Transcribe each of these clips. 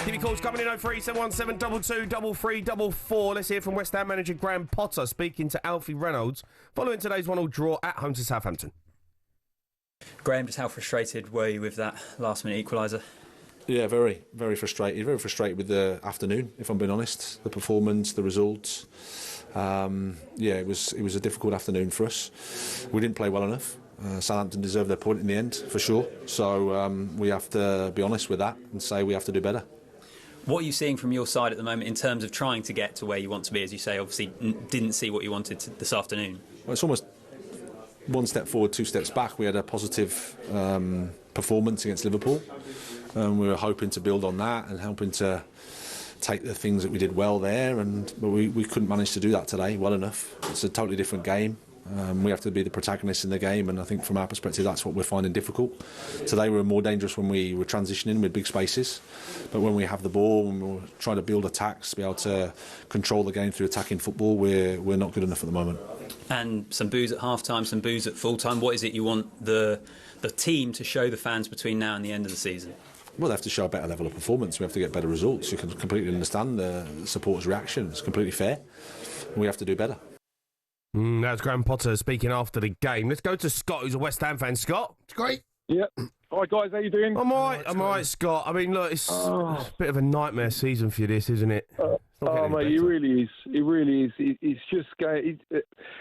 Keep your calls coming in 03717 223344. Let's hear from West Ham manager Graeme Potter speaking to Alfie Reynolds following today's 1-1 draw at home to Southampton. Graeme, just how frustrated were you with that last-minute equaliser? Yeah, very, very frustrated. Very frustrated with the afternoon, if I'm being honest. The performance, the results. It was a difficult afternoon for us. We didn't play well enough. Southampton deserved their point in the end, for sure. So we have to be honest with that and say we have to do better. What are you seeing from your side at the moment in terms of trying to get to where you want to be? As you say, obviously didn't see what you wanted this afternoon. Well, it's almost one step forward, two steps back. We had a positive performance against Liverpool. We were hoping to build on that and hoping to take the things that we did well there, but we couldn't manage to do that today well enough. It's a totally different game. We have to be the protagonists in the game, and I think from our perspective that's what we're finding difficult. Today we were more dangerous when we were transitioning with big spaces, but when we have the ball, when we're trying to build attacks, be able to control the game through attacking football, we're not good enough at the moment. And some boos at half-time, some boos at full-time. What is it you want the team to show the fans between now and the end of the season? Well, they have to show a better level of performance. We have to get better results. You can completely understand the supporters' reaction. It's completely fair. We have to do better. That's Graeme Potter speaking after the game. Let's go to Scott, who's a West Ham fan. Scott? It's great. Yeah. Hi, guys. How you doing? I'm all right, Scott. I mean, look, it's a bit of a nightmare season for you, this, isn't it? Mate, it really is. It really is. It's just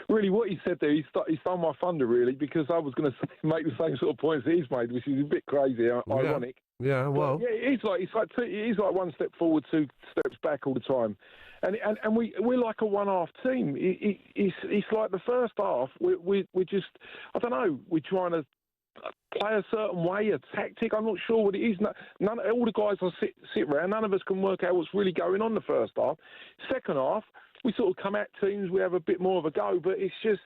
really what he said there. He stole my thunder, really, because I was going to make the same sort of points that he's made, which is a bit crazy, ironic. Yeah, well, yeah, it's like one step forward, two steps back all the time, and we're like a one-half team. It's like the first half we're just, I don't know, we're trying to play a certain way, a tactic. I'm not sure what it is. All the guys I sit around, none of us can work out what's really going on the first half. Second half, we sort of come at teams, we have a bit more of a go, but it's just.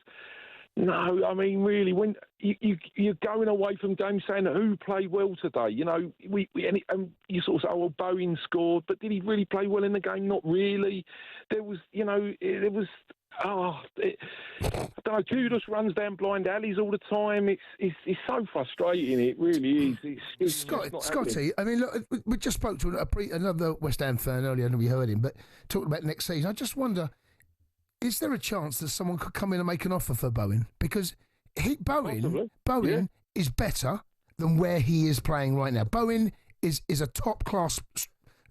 No, I mean, really, when you're going away from games saying who played well today, you know, and you sort of say, oh, well, Bowen scored, but did he really play well in the game? Not really. I don't know, Kudos runs down blind alleys all the time. It's so frustrating, it really is. It's Scotty, I mean, look, we just spoke to another West Ham fan earlier, and we heard him, but talking about next season, I just wonder, is there a chance that someone could come in and make an offer for Bowen? Because Bowen is better than where he is playing right now. Bowen is a top-class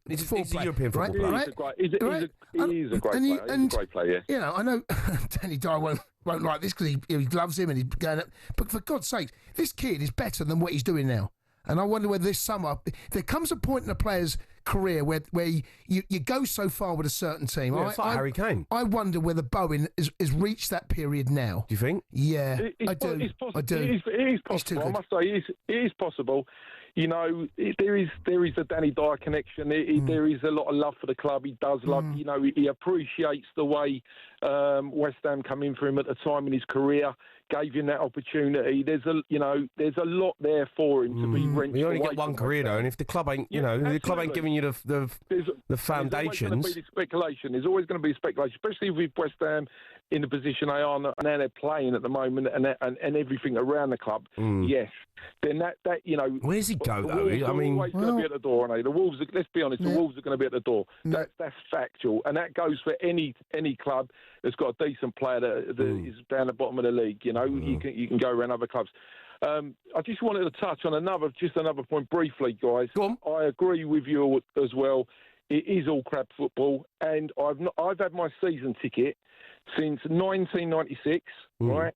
He's a European football player. Right? He's a great player. You know, I know Danny Dyer won't like this because he loves him and he's going up. But for God's sake, this kid is better than what he's doing now. And I wonder whether this summer there comes a point in a player's career where you go so far with a certain team. Yeah, it's like Harry Kane. I wonder whether Bowen has reached that period now. Do you think? Yeah, I do. It is possible. I must say, it is possible. You know, there is a Danny Dyer connection. There is a lot of love for the club. He does love, you know, he appreciates the way West Ham come in for him at the time in his career, gave him that opportunity. There's a lot there for him to be wrenched. You only get one career though, and if the club ain't, the club ain't giving you the foundations. There's always going to be speculation, especially with West Ham in the position they are and how they're playing at the moment and everything around the club. Yes, then that you know. Where's he go though? I mean, always going to be at the door, aren't they? The Wolves. Let's be honest, the Wolves are going to be at the door. That's factual, and that goes for any club that's got a decent player that is down the bottom of the league. You know, you can go around other clubs. I just wanted to touch on another point briefly, guys. Go on. I agree with you as well. It is all crap football, and I've had my season ticket since 1996, right?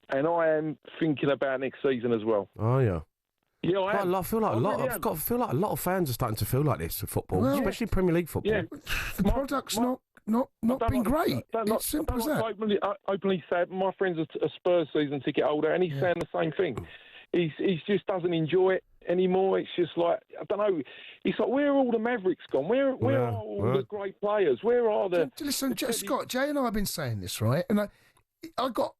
And I am thinking about next season as well. Oh yeah. Yeah, I feel like a lot of fans are starting to feel like this with football, especially Premier League football. Yeah. The product's not been great. It's simple as that. Openly said, my friend's a Spurs season ticket holder, and he's saying the same thing. He just doesn't enjoy it anymore. It's just like, I don't know. It's like, where are all the Mavericks gone? Where are all the great players? Where are the? Listen, Scott, Jay and I have been saying this, right? And I got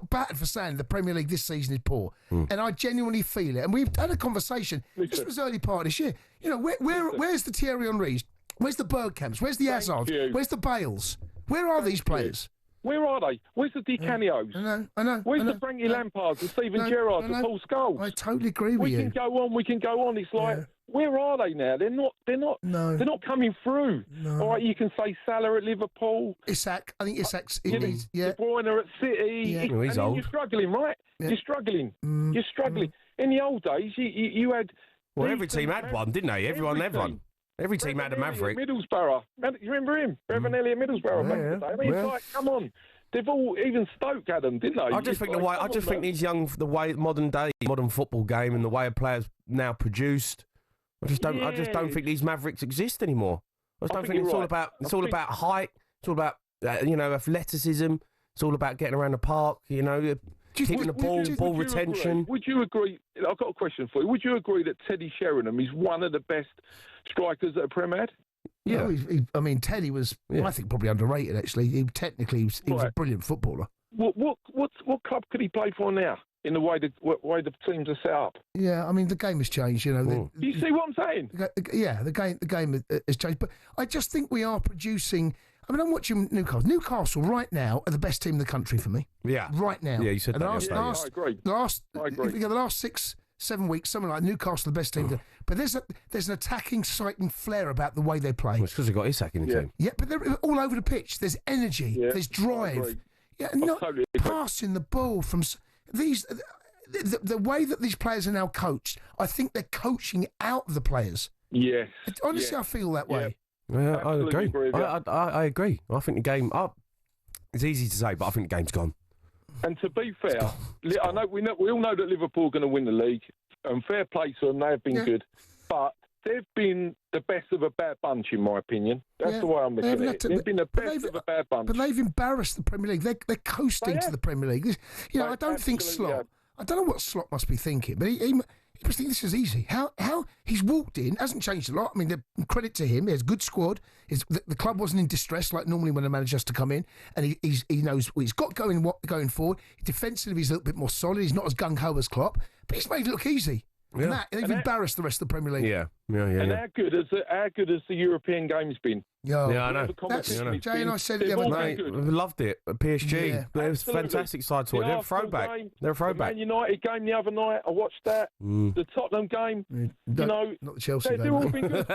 battered for saying the Premier League this season is poor, and I genuinely feel it. And we've had a conversation. This was early part of this year. You know, where's the Thierry Henrys? Where's the Bergkamps? Where's the Hazards? Where's the Bales? Where are these players? Where are they? Where's the Di Canios? I know. Where's the Frankie Lampards, the Steven Gerrards, the Paul Scholes? I totally agree with you. We can go on. It's like Where are they now? They're not. No. They're not coming through. No. All right, you can say Salah at Liverpool. Isak, I think Isak's. De Bruyne at City. Yeah. Well, he's old. You're struggling, right? Yeah. You're struggling. You're struggling. In the old days, you had. Well, every team had one, didn't they? Everyone had one. Every team had a Maverick. Middlesbrough. You remember him? Ravanelli at Middlesbrough back in the day. I mean, it's like, come on. They've all, even Stoke had them, didn't they? I just think the way modern football game and the way players now produced. I just don't think these Mavericks exist anymore. I just don't think it's all about height. It's all about athleticism. It's all about getting around the park. Keeping the ball retention. Would you agree? I've got a question for you. Would you agree that Teddy Sheringham is one of the best strikers that a Prem had? Yeah, Teddy was, I think, probably underrated. Actually, he was a brilliant footballer. What club could he play for now? In the way the teams are set up. Yeah, I mean the game has changed. Do you see what I'm saying? The game has changed. But I just think we are producing. I mean, I'm watching Newcastle. Newcastle right now are the best team in the country for me. Yeah, right now. Yeah, you said that yesterday. I agree. I agree. The last 6-7 weeks, something like Newcastle, the best team. But there's an attacking, exciting flair about the way they play. Well, it's because they've got Isak in the team. Yeah, but they're all over the pitch. There's energy. Yeah, there's drive. Yeah, not totally passing the ball from these. The way that these players are now coached, I think they're coaching out the players. Yes. Honestly, I feel that way. Yeah, I agree. I agree. I think the game. It's easy to say, but I think the game's gone. And to be fair, we all know that Liverpool are going to win the league, and fair play to them, they have been good, but they've been the best of a bad bunch, in my opinion. That's the way I'm looking at it. They've been the best of a bad bunch. But they've embarrassed the Premier League. They're coasting to the Premier League. I don't think Slot. I don't know what Slot must be thinking, but he must think this is easy. How he's walked in, hasn't changed a lot. I mean, credit to him. He has a good squad. The club wasn't in distress like normally when a manager has to come in, and he knows what he's got going forward. Defensively, he's a little bit more solid. He's not as gung-ho as Klopp, but he's made it look easy. Yeah. And they've embarrassed the rest of the Premier League. Yeah. And how good has the European game's been? Yeah, I know. Jay and I said it the other night. We loved it at PSG. Yeah, it was a fantastic side to it. They're a throwback. They're a throwback. The Man United game the other night, I watched that. The Tottenham game, not the Chelsea game. They've all been good.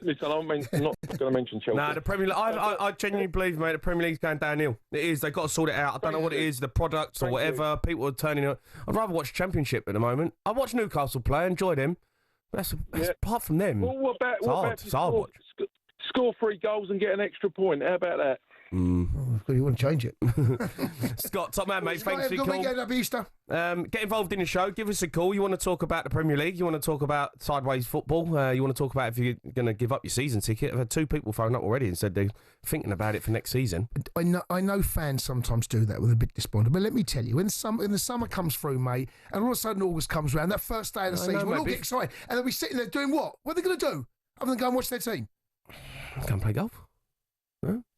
Listen, I'm not going to mention Chelsea. No, the Premier League, I genuinely believe, mate, the Premier League's going downhill. It is. They've got to sort it out. I don't know what it is, the products or whatever. People are turning it. I'd rather watch Championship at the moment. I watch Newcastle play, enjoy them. That's apart from them. Well, what about it's hard watch. Score 3 goals and get an extra point? How about that? You wouldn't change it. Scott, top man, mate. Thanks for your call. Get involved in the show. Give us a call. You want to talk about the Premier League? You want to talk about sideways football? You want to talk about if you're going to give up your season ticket? I've had 2 people phone up already and said they're thinking about it for next season. I know fans sometimes do that with a bit despondent, but let me tell you, when the summer comes through, mate, and all of a sudden August comes around, that first day of the season, we'll all get excited, and they'll be sitting there doing what? What are they going to do other than go and watch their team? Go and play golf.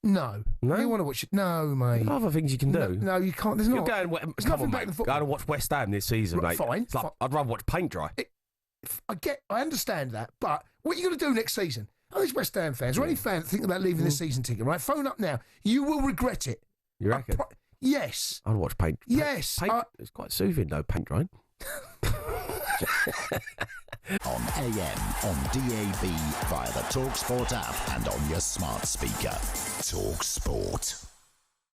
No. You want to watch it? No, mate. Other things you can do. No, you can't. There's not. Come on, mate. Go and watch West Ham this season, mate. Fine. I'd rather watch paint dry. I understand that, but what are you going to do next season? These West Ham fans, or any fan thinking about leaving this season ticket, right? Phone up now. You will regret it. You reckon? Yes. I'd watch paint. Yes. It's quite soothing, though, paint drying. On AM, on DAB, via the talkSPORT app, and on your smart speaker. talkSPORT.